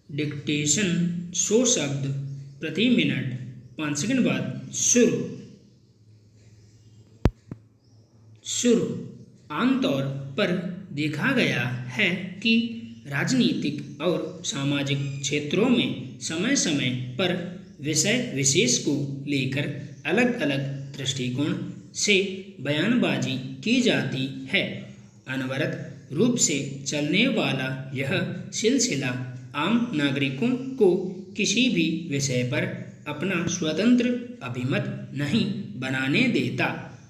Dictation 100 शब्द प्रति minute. 5 second बाद शुरू। शुरू। आमतौर पर देखा गया है कि राजनीतिक और सामाजिक क्षेत्रों में समय समय पर विषय विशेष को लेकर अलग अलग दृष्टिकोण से बयानबाजी की जाती है। अनवरत रूप से चलने वाला यह सिलसिला आम नागरिकों को किसी भी विषय पर अपना स्वतंत्र अभिमत नहीं बनाने देता।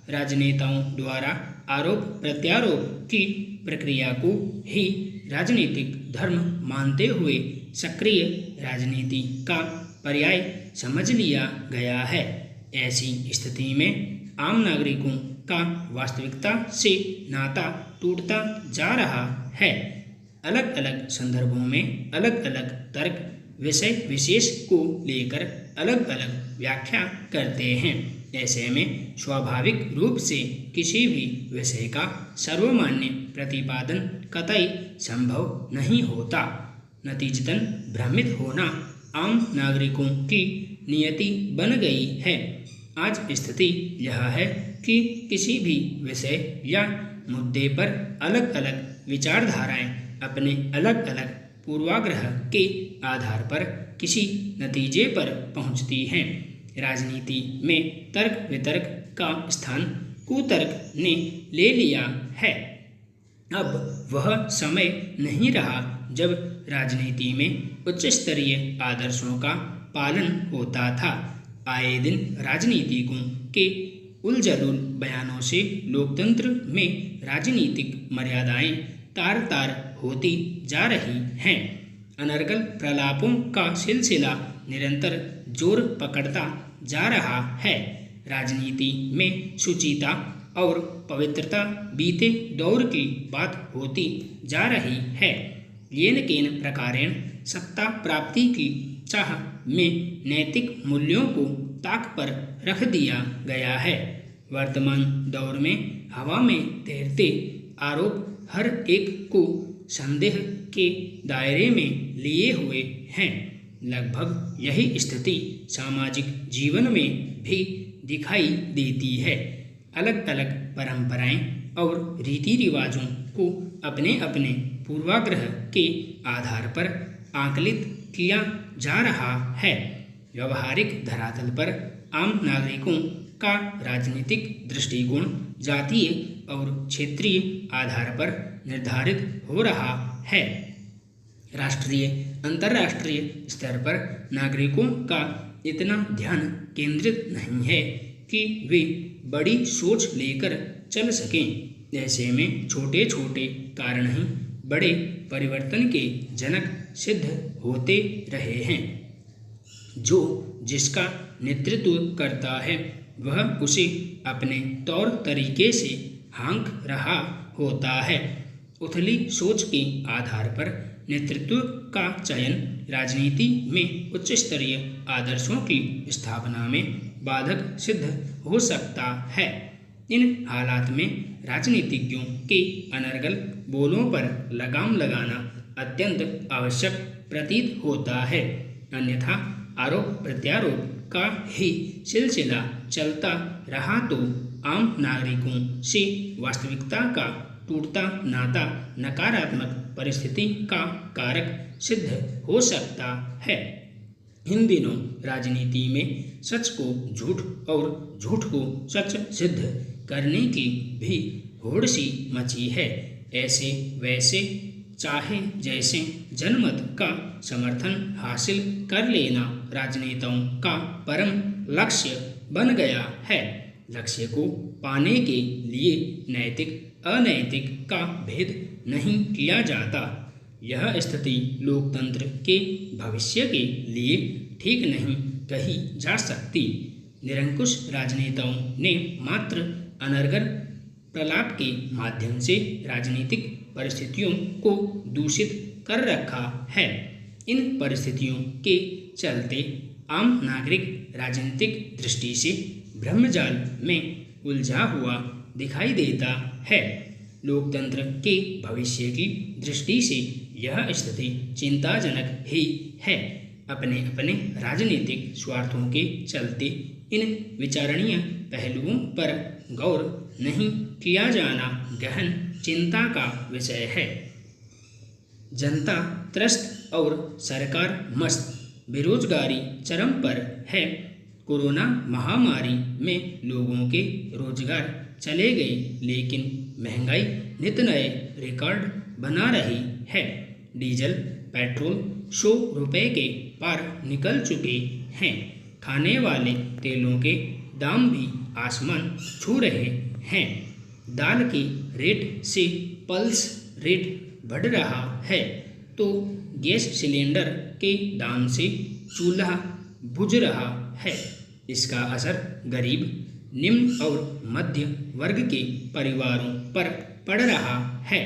राजनेताओं द्वारा आरोप प्रत्यारोप की प्रक्रिया को ही राजनीतिक धर्म मानते हुए सक्रिय राजनीति का पर्याय समझ लिया गया है। ऐसी स्थिति में आम नागरिकों का वास्तविकता से नाता टूटता जा रहा है। अलग अलग संदर्भों में अलग अलग तर्क विषय विशेष को लेकर अलग अलग व्याख्या करते हैं। ऐसे में स्वाभाविक रूप से किसी भी विषय का सर्वमान्य प्रतिपादन कतई संभव नहीं होता। नतीजतन भ्रमित होना आम नागरिकों की नियति बन गई है। आज स्थिति यह है कि किसी भी विषय या मुद्दे पर अलग अलग विचारधाराएं अपने अलग अलग पूर्वाग्रह के आधार पर किसी नतीजे पर पहुंचती हैं। राजनीति में तर्क वितर्क का स्थान कुतर्क ने ले लिया है। अब वह समय नहीं रहा जब राजनीति में उच्च स्तरीय आदर्शों का पालन होता था। आए दिन राजनीतिकों के उलझुल बयानों से लोकतंत्र में राजनीतिक मर्यादाएं तार तार होती जा रही हैं। अनर्गल प्रलापों का सिलसिला निरंतर जोर पकड़ता जा रहा है। राजनीति में शुचिता और पवित्रता बीते दौर की बात होती जा रही है। येन केन प्रकारेण सत्ता प्राप्ति की चाह में नैतिक मूल्यों को ताक पर रख दिया गया है। वर्तमान दौर में हवा में तैरते आरोप हर एक को संदेह के दायरे में लिए हुए हैं। लगभग यही स्थिति सामाजिक जीवन में भी दिखाई देती है। अलग अलग परंपराएं और रीति रिवाजों को अपने अपने पूर्वाग्रह के आधार पर आकलित किया जा रहा है। व्यवहारिक धरातल पर आम नागरिकों का राजनीतिक दृष्टिकोण जातीय और क्षेत्रीय आधार पर निर्धारित हो रहा है। राष्ट्रीय अंतर्राष्ट्रीय स्तर पर नागरिकों का इतना ध्यान केंद्रित नहीं है कि वे बड़ी सोच लेकर चल सकें। ऐसे में छोटे छोटे कारण ही बड़े परिवर्तन के जनक सिद्ध होते रहे हैं। जो जिसका नेतृत्व करता है वह उसे अपने तौर तरीके से हाँक रहा होता है। उथली सोच के आधार पर नेतृत्व का चयन राजनीति में उच्च स्तरीय आदर्शों की स्थापना में बाधक सिद्ध हो सकता है। इन हालात में राजनीतिज्ञों के अनर्गल बोलों पर लगाम लगाना अत्यंत आवश्यक प्रतीत होता है। अन्यथा आरोप प्रत्यारोप का ही सिलसिला चलता रहा तो आम नागरिकों से वास्तविकता का टूटता नाता नकारात्मक परिस्थिति का कारक सिद्ध हो सकता है। इन दिनों राजनीति में सच को झूठ और झूठ को सच सिद्ध करने की भी होड़ सी मची है। ऐसे वैसे चाहे जैसे जनमत का समर्थन हासिल कर लेना राजनेताओं का परम लक्ष्य बन गया है। लक्ष्य को पाने के लिए नैतिक अनैतिक का भेद नहीं किया जाता। यह स्थिति लोकतंत्र के भविष्य के लिए ठीक नहीं कही जा सकती। निरंकुश राजनेताओं ने मात्र अनर्गल प्रलाप के माध्यम से राजनीतिक परिस्थितियों को दूषित कर रखा है। इन परिस्थितियों के चलते आम नागरिक राजनीतिक दृष्टि से ब्रह्मजाल में उलझा हुआ दिखाई देता है। लोकतंत्र के भविष्य की दृष्टि से यह स्थिति चिंताजनक ही है। अपने अपने राजनीतिक स्वार्थों के चलते इन विचारणीय पहलुओं पर गौर नहीं किया जाना गहन चिंता का विषय है। जनता त्रस्त और सरकार मस्त। बेरोजगारी चरम पर है। कोरोना महामारी में लोगों के रोजगार चले गए, लेकिन महंगाई नित नए रिकॉर्ड बना रही है। डीजल पेट्रोल 100 रुपये के पार निकल चुके हैं। खाने वाले तेलों के दाम भी आसमान छू रहे हैं। दाल के रेट से पल्स रेट बढ़ रहा है, तो गैस सिलेंडर के दाम से चूल्हा बुझ रहा है। इसका असर गरीब, निम्न और मध्य वर्ग के परिवारों पर पड़ रहा है।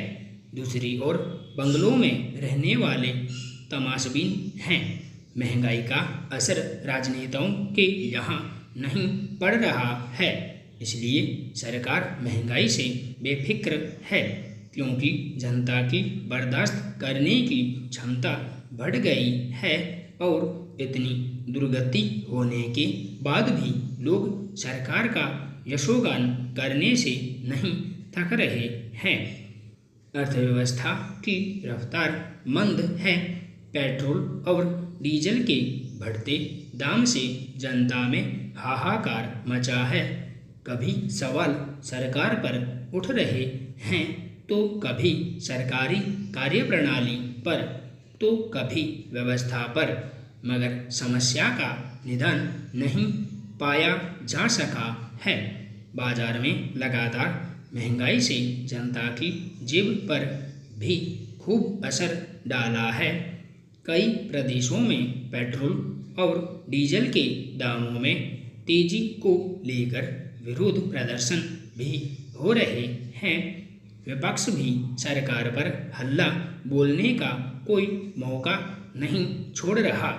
दूसरी ओर बंगलों में रहने वाले तमाशबीन हैं। महंगाई का असर राजनेताओं के यहाँ नहीं पड़ रहा है, इसलिए सरकार महंगाई से बेफिक्र है, क्योंकि जनता की बर्दाश्त करने की क्षमता बढ़ गई है और इतनी दुर्गति होने के बाद भी लोग सरकार का यशोगान करने से नहीं थक रहे हैं। अर्थव्यवस्था की रफ्तार मंद है। पेट्रोल और डीजल के बढ़ते दाम से जनता में हाहाकार मचा है। कभी सवाल सरकार पर उठ रहे हैं, तो कभी सरकारी कार्यप्रणाली पर, तो कभी व्यवस्था पर, मगर समस्या का निदान नहीं पाया जा सका है। बाजार में लगातार महंगाई से जनता की जेब पर भी खूब असर डाला है। कई प्रदेशों में पेट्रोल और डीजल के दामों में तेजी को लेकर विरोध प्रदर्शन भी हो रहे हैं। विपक्ष भी सरकार पर हल्ला बोलने का कोई मौका नहीं छोड़ रहा।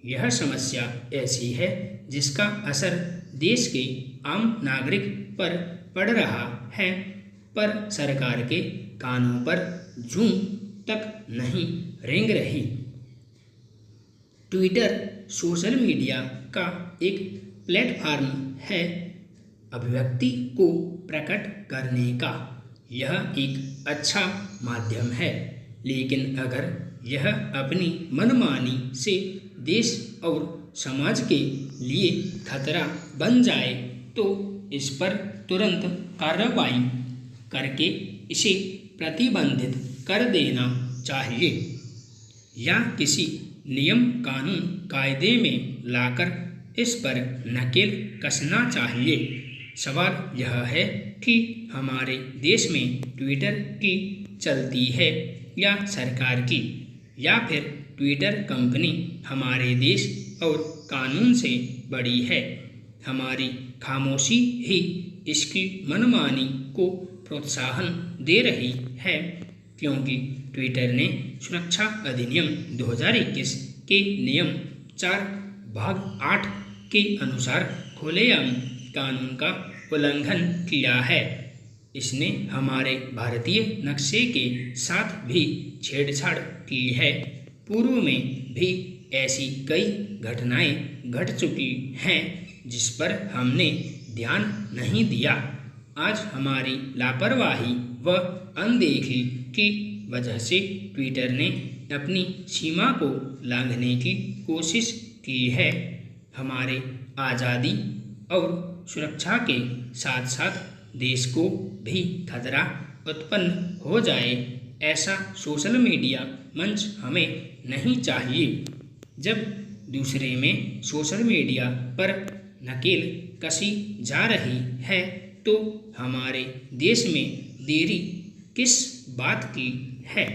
यह समस्या ऐसी है जिसका असर देश के आम नागरिक पर पड़ रहा है, पर सरकार के कानों पर जूं तक नहीं रेंग रही। ट्विटर सोशल मीडिया का एक प्लेटफॉर्म है, अभिव्यक्ति को प्रकट करने का। यह एक अच्छा माध्यम है, लेकिन अगर यह अपनी मनमानी से देश और समाज के लिए खतरा बन जाए, तो इस पर तुरंत कार्रवाई करके इसे प्रतिबंधित कर देना चाहिए, या किसी नियम कानून कायदे में लाकर इस पर नकेल कसना चाहिए। सवाल यह है कि हमारे देश में ट्विटर की चलती है या सरकार की, या फिर ट्विटर कंपनी हमारे देश और कानून से बड़ी है। हमारी खामोशी ही इसकी मनमानी को प्रोत्साहन दे रही है, क्योंकि ट्विटर ने सुरक्षा अधिनियम 2021 के नियम 4 भाग 8 के अनुसार खुलेआम कानून का उल्लंघन किया है। इसने हमारे भारतीय नक्शे के साथ भी छेड़छाड़ की है। पूर्व में भी ऐसी कई घटनाएं घट चुकी हैं जिस पर हमने ध्यान नहीं दिया। आज हमारी लापरवाही व अनदेखी की वजह से ट्विटर ने अपनी सीमा को लांघने की कोशिश की है। हमारे आज़ादी और सुरक्षा के साथ साथ देश को भी खतरा उत्पन्न हो जाए, ऐसा सोशल मीडिया मंच हमें नहीं चाहिए। जब दूसरे में सोशल मीडिया पर नकेल कसी जा रही है, तो हमारे देश में देरी किस बात की है।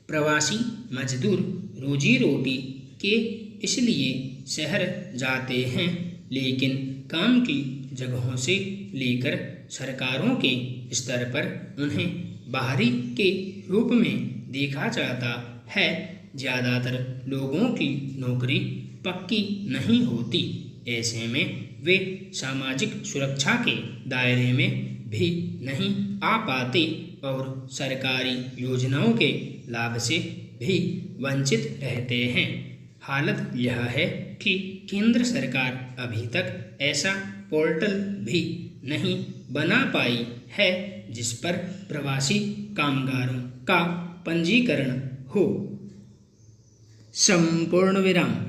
प्रवासी मजदूर रोजी रोटी के इसलिए शहर जाते हैं, लेकिन काम की जगहों से लेकर सरकारों के स्तर पर उन्हें बाहरी के रूप में देखा जाता है। ज़्यादातर लोगों की नौकरी पक्की नहीं होती। ऐसे में वे सामाजिक सुरक्षा के दायरे में भी नहीं आ पाते और सरकारी योजनाओं के लाभ से भी वंचित रहते हैं। हालत यह है कि केंद्र सरकार अभी तक ऐसा पोर्टल भी नहीं बना पाई है जिस पर प्रवासी कामगारों का पंजीकरण हो। संपूर्ण विराम।